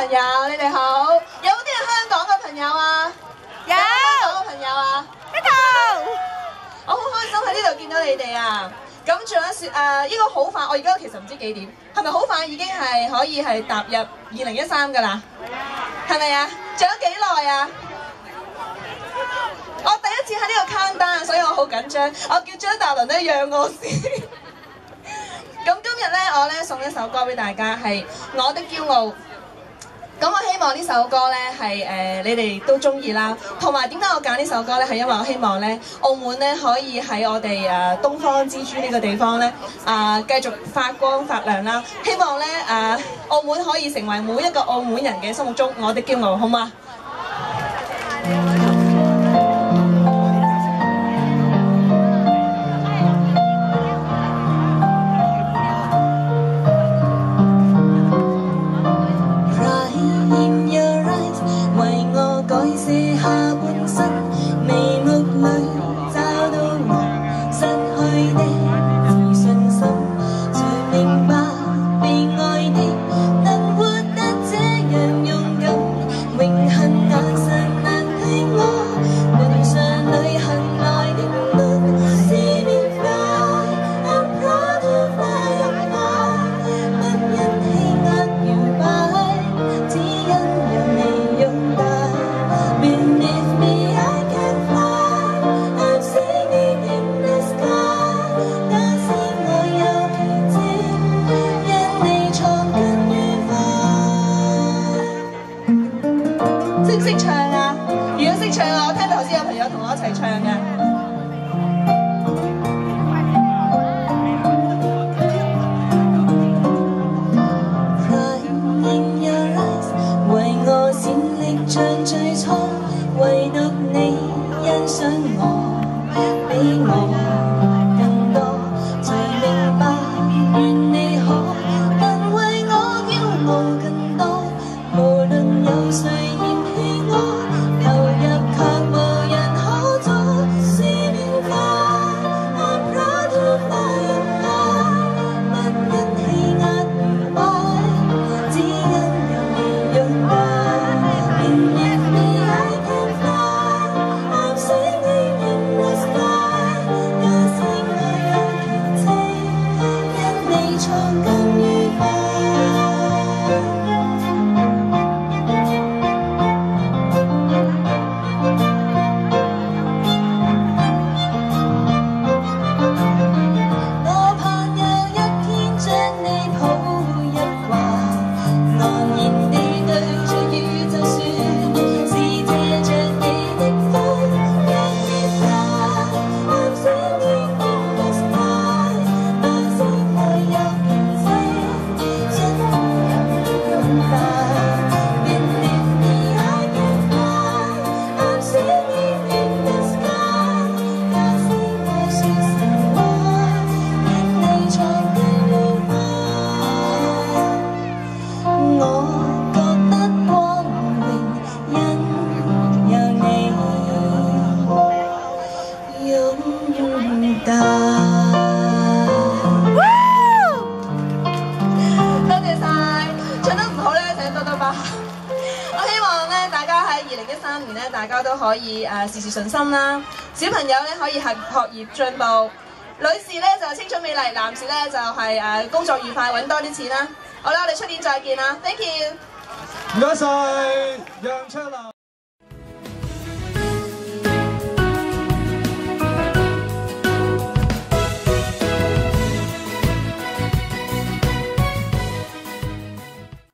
朋友，你哋好。有冇啲係香港嘅朋友啊？有。香港嘅朋友啊？呢度。我好開心喺呢度見到你哋啊！咁仲有呢個好快，我而家其實唔知幾點，係咪好快已經係可以係踏入2013㗎啦？係咪啊？仲有幾耐啊？我第一次喺呢個 countdown，所以我好緊張。我叫張達倫咧讓我先。咁今日咧，我咧送一首歌俾大家，係《我的驕傲》。咁我希望呢首歌咧係你哋都中意啦。同埋點解我揀呢首歌咧？係因為我希望咧澳門咧可以喺我哋東方之珠呢個地方咧繼續發光發亮啦。希望咧澳門可以成為每一個澳門人嘅心目中我的驕傲，好嗎？識唱啊！如果識唱啊，我聽到頭先有朋友同我一齊唱嘅。為我閃力像最初，唯獨你欣賞我，比我更多，才明白願你可能為我驕傲更多，無論有誰。多謝晒，唱得唔好咧，請多多包涵。我希望咧，大家喺2013年咧，大家都可以事事順心啦。小朋友咧可以學業進步，女士咧就青春美麗，男士咧就係工作愉快，揾多啲錢啦。好啦，我哋出年再見啦 ，thank you。唔該晒，楊卓琳。